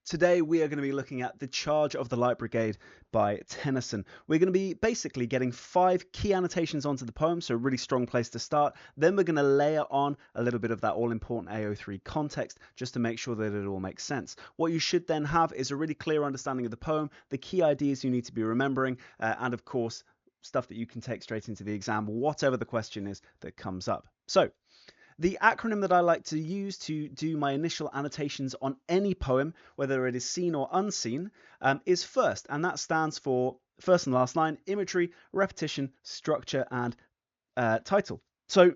Today we are going to be looking at The Charge of the Light Brigade by Tennyson. We're going to be basically getting 5 key annotations onto the poem, so a really strong place to start. Then we're going to layer on a little bit of that all-important AO3 context just to make sure that it all makes sense. What you should then have is a really clear understanding of the poem, the key ideas you need to be remembering, and of course stuff that you can take straight into the exam, whatever the question is that comes up. So the acronym that I like to use to do my initial annotations on any poem, whether it is seen or unseen, is FIRST, and that stands for first and last line, imagery, repetition, structure, and title. So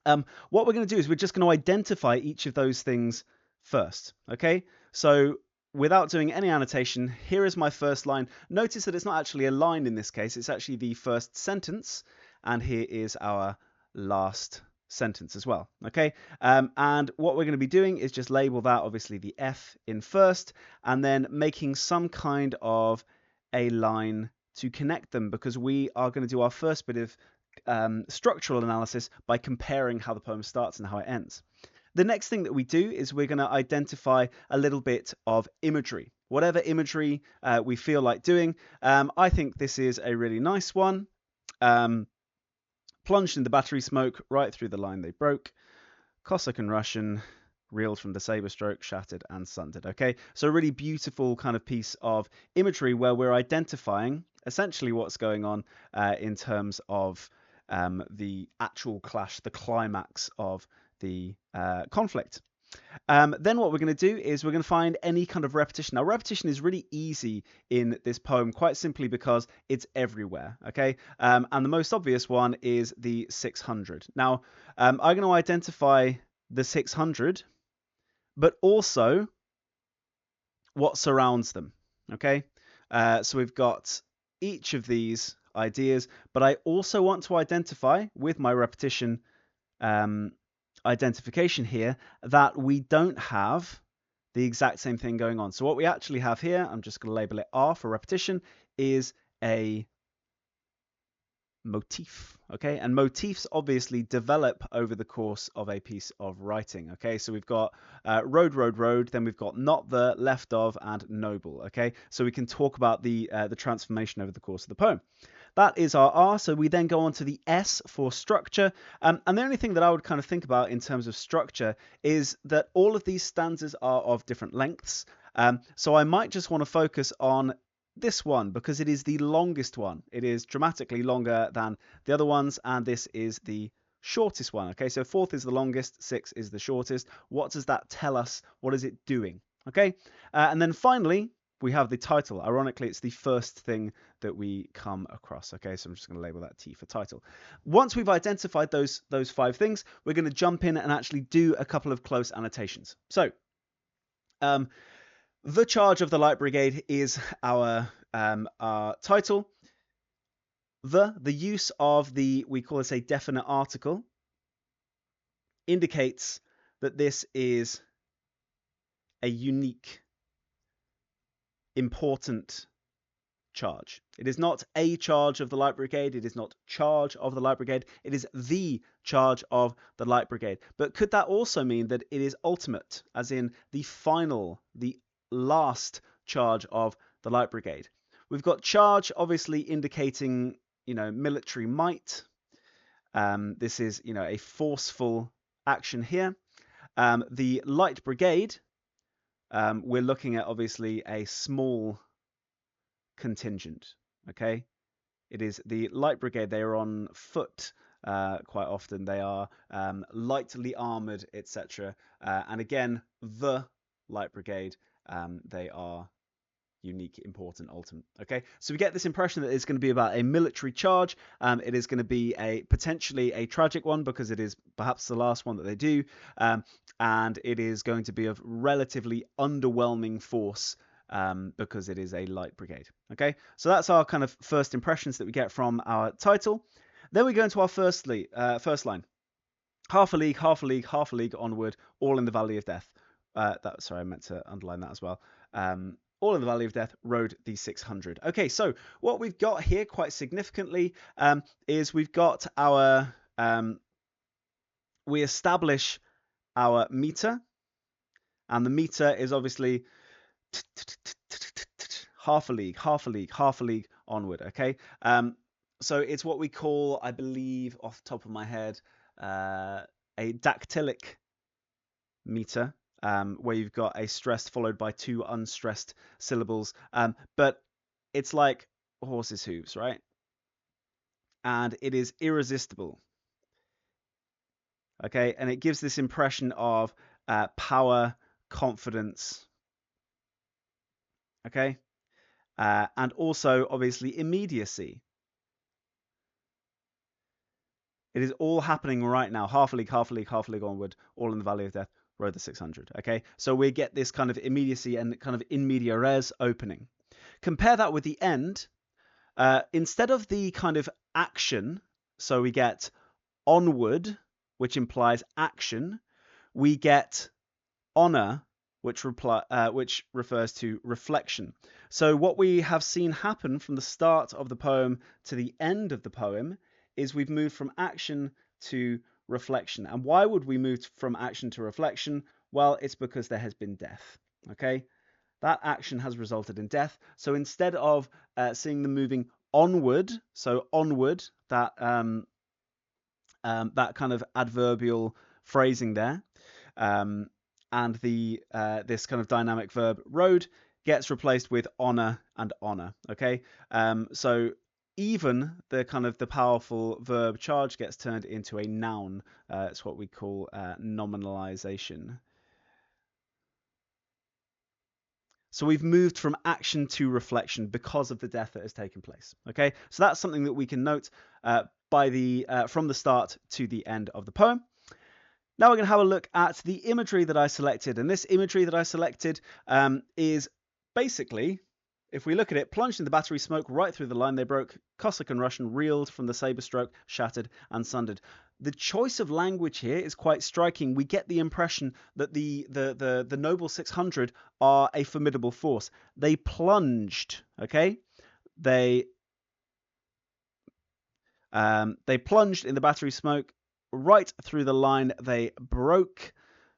what we're going to do is we're just going to identify each of those things first, okay? So without doing any annotation, here is my first line. Notice that it's not actually a line in this case, it's actually the first sentence, and here is our last sentence as well, okay? And what we're going to be doing is just label that, obviously, the F in first, and then making some kind of a line to connect them, because we are going to do our first bit of structural analysis by comparing how the poem starts and how it ends. The next thing that we do is we're going to identify a little bit of imagery, whatever imagery we feel like doing. I think this is a really nice one. Plunged in the battery smoke, right through the line they broke. Cossack and Russian, reeled from the saber stroke, shattered and sundered. Okay, so a really beautiful kind of piece of imagery where we're identifying essentially what's going on in terms of the actual clash, the climax of the conflict. Then what we're going to do is we're going to find any kind of repetition. Now, repetition is really easy in this poem, quite simply because it's everywhere, okay? And the most obvious one is the 600. Now, I'm going to identify the 600, but also what surrounds them, okay? So we've got each of these ideas, but I also want to identify with my repetition identification here that we don't have the exact same thing going on. So what we actually have here, I'm just going to label it R for repetition, is a motif, okay? And motifs obviously develop over the course of a piece of writing, okay? So we've got road, road, road, then we've got not the, left of, and noble, okay? So we can talk about the transformation over the course of the poem. That is our R, so we then go on to the S for structure. And the only thing that I would kind of think about in terms of structure is that all of these stanzas are of different lengths. So I might just want to focus on this one because it is the longest one. It is dramatically longer than the other ones, and this is the shortest one. Okay, so 4th is the longest, 6 is the shortest. What does that tell us? What is it doing? Okay, and then finally, we have the title. Ironically, it's the first thing that we come across. Okay, so I'm just going to label that T for title. Once we've identified those 5 things, we're going to jump in and actually do a couple of close annotations. So, The Charge of the Light Brigade is our title. The use of we call this a definite article, indicates that this is a unique, important charge. It is not a charge of the Light Brigade. It is not charge of the Light Brigade. It is the charge of the Light Brigade. But could that also mean that it is ultimate, as in the final, the last charge of the Light Brigade? We've got charge obviously indicating, military might. This is, a forceful action here. The Light Brigade, we're looking at obviously a small contingent, okay? It is the Light Brigade. They are on foot quite often. They are lightly armored, etc. And again, the Light Brigade, they are unique, important, ultimate. Okay, so we get this impression that it's going to be about a military charge. It is going to be potentially a tragic one because it is perhaps the last one that they do, and it is going to be of relatively underwhelming force because it is a Light Brigade. Okay, so that's our kind of first impressions that we get from our title. Then we go into our first line. Half a league, half a league, half a league onward, all in the valley of death. Sorry, I meant to underline that as well. All in the valley of death, rode the 600. Okay, so what we've got here quite significantly is we've got our, we establish our meter, and the meter is obviously half a league, half a league, half a league onward. Okay. So it's what we call, I believe, off the top of my head, a dactylic meter, where you've got a stressed followed by two unstressed syllables. But it's like horse's hooves, right? And it is irresistible. Okay, and it gives this impression of power, confidence. Okay, and also obviously immediacy. It is all happening right now. Half a league, half a league, half a league onward, all in the Valley of Death, rode the 600. Okay, so we get this kind of immediacy and kind of in media res opening. Compare that with the end. Instead of the kind of action, so we get onward, which implies action, we get honor, which refers to reflection. So what we have seen happen from the start of the poem to the end of the poem is we've moved from action to reflection. And why would we move from action to reflection? Well, it's because there has been death. Okay, that action has resulted in death. So instead of seeing them moving onward, so onward, that that kind of adverbial phrasing there, and the this kind of dynamic verb rode gets replaced with honor and honor. Okay, so even the kind of the powerful verb charge gets turned into a noun. It's what we call nominalization. So we've moved from action to reflection because of the death that has taken place. Okay, so that's something that we can note from the start to the end of the poem. Now we're going to have a look at the imagery that I selected, and this imagery that I selected is basically, if we look at it, plunged in the battery smoke right through the line they broke, Cossack and Russian reeled from the saber stroke, shattered and sundered. The choice of language here is quite striking. We get the impression that the noble 600 are a formidable force. They plunged, okay? They plunged in the battery smoke right through the line they broke.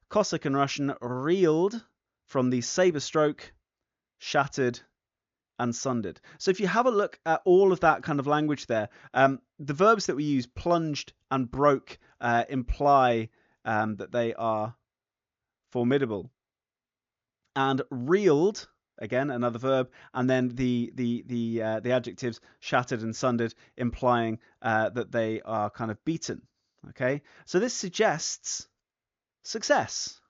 Cossack and Russian reeled from the saber stroke, shattered and sundered. So if you have a look at all of that kind of language there, the verbs that we use, plunged and broke, imply that they are formidable. And reeled, again another verb, and then the adjectives shattered and sundered, implying that they are kind of beaten. Okay, so this suggests success.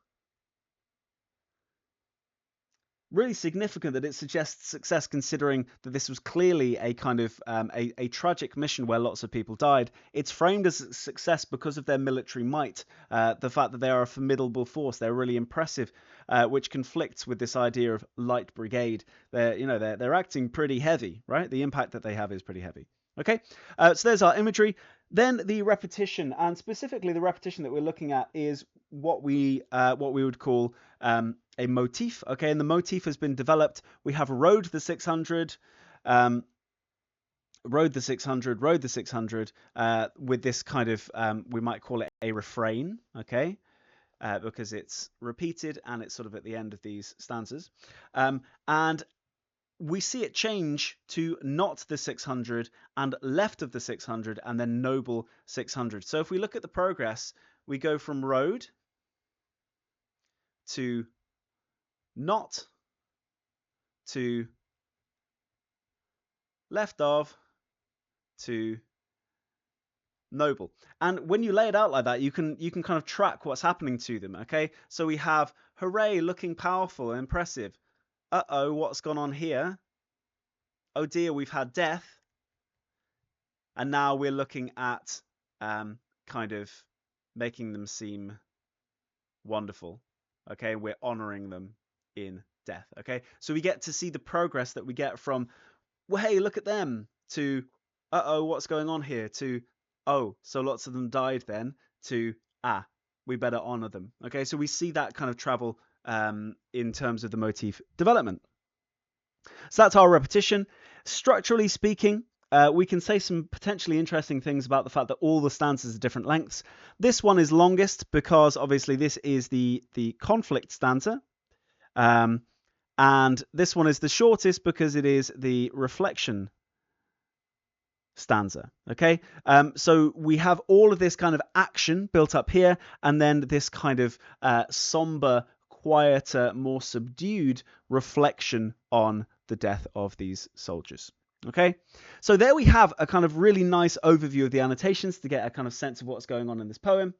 Really significant that it suggests success, considering that this was clearly a kind of a tragic mission where lots of people died. It's framed as a success because of their military might, the fact that they are a formidable force. They're really impressive, which conflicts with this idea of light brigade. They're acting pretty heavy, right? The impact that they have is pretty heavy. Okay, so there's our imagery. Then the repetition, and specifically the repetition that we're looking at is what we would call a motif. Okay, and the motif has been developed. We have rode the 600, rode the 600, rode the 600, with this kind of we might call it a refrain. Okay, because it's repeated and it's sort of at the end of these stanzas, and we see it change to not the 600 and left of the 600 and then noble 600. So if we look at the progress, we go from rode to not to left of to noble. And when you lay it out like that, you can kind of track what's happening to them. Okay, so we have hooray, looking powerful and impressive. Uh-oh, what's gone on here? Oh dear, we've had death. And now we're looking at kind of making them seem wonderful. Okay, we're honoring them in death. Okay, so we get to see the progress that we get from, well, hey, look at them, to, uh-oh, what's going on here, to, oh, so lots of them died then, to, we better honor them. Okay, so we see that kind of travel in terms of the motif development. So that's our repetition. Structurally speaking, we can say some potentially interesting things about the fact that all the stanzas are different lengths. This one is longest because obviously this is the conflict stanza. And this one is the shortest because it is the reflection stanza. Okay, so we have all of this kind of action built up here, and then this kind of somber, quieter, more subdued reflection on the death of these soldiers. Okay, so there we have a kind of really nice overview of the annotations to get a kind of sense of what's going on in this poem.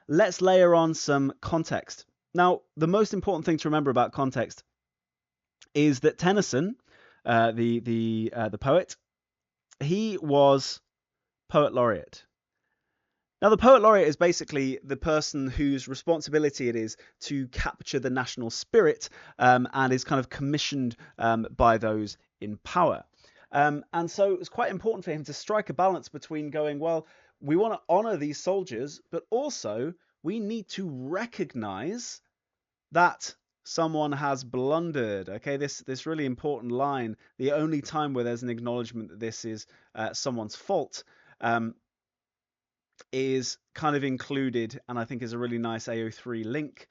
Let's layer on some context. Now, the most important thing to remember about context is that Tennyson, the poet, he was poet laureate. Now, the poet laureate is basically the person whose responsibility it is to capture the national spirit, and is kind of commissioned by those in power. And so it was quite important for him to strike a balance between going, well, we want to honor these soldiers, but also we need to recognize that someone has blundered. Okay, this really important line, the only time where there's an acknowledgement that this is someone's fault, is kind of included, and I think is a really nice AO3 link,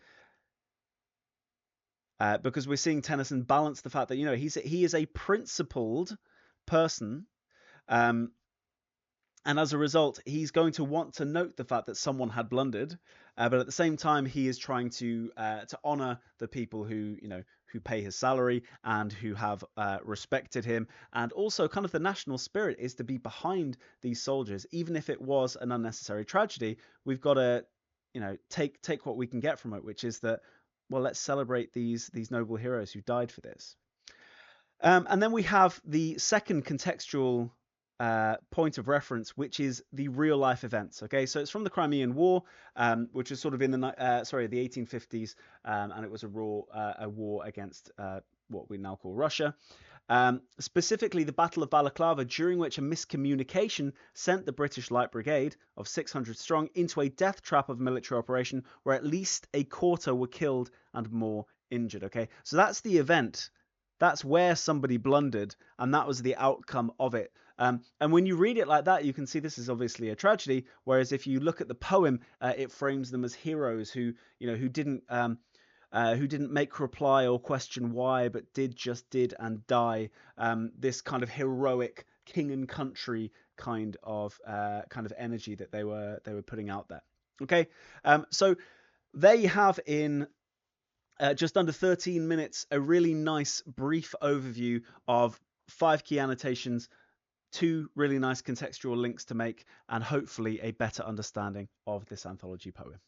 because we're seeing Tennyson balance the fact that, you know, he is a principled person, and as a result, he's going to want to note the fact that someone had blundered, but at the same time, he is trying to honor the people who, you know, who pay his salary and who have respected him. And also, kind of the national spirit is to be behind these soldiers, even if it was an unnecessary tragedy. We've got to, you know, take what we can get from it, which is that, well, let's celebrate these noble heroes who died for this. And then we have the second contextual point of reference, which is the real life events. Okay, so it's from the Crimean War, which is sort of in the 1850s, and it was a war against what we now call Russia. Specifically the Battle of Balaclava, during which a miscommunication sent the British Light Brigade of 600 strong into a death trap of a military operation where at least a quarter were killed and more injured. Okay, so that's the event. That's where somebody blundered, and that was the outcome of it. And when you read it like that, you can see this is obviously a tragedy. Whereas if you look at the poem, it frames them as heroes who, you know, who didn't make reply or question why, but did and die. This kind of heroic king and country kind of energy that they were putting out there. Okay, so there you have in just under 13 minutes, a really nice brief overview of 5 key annotations, 2 really nice contextual links to make, and hopefully a better understanding of this anthology poem.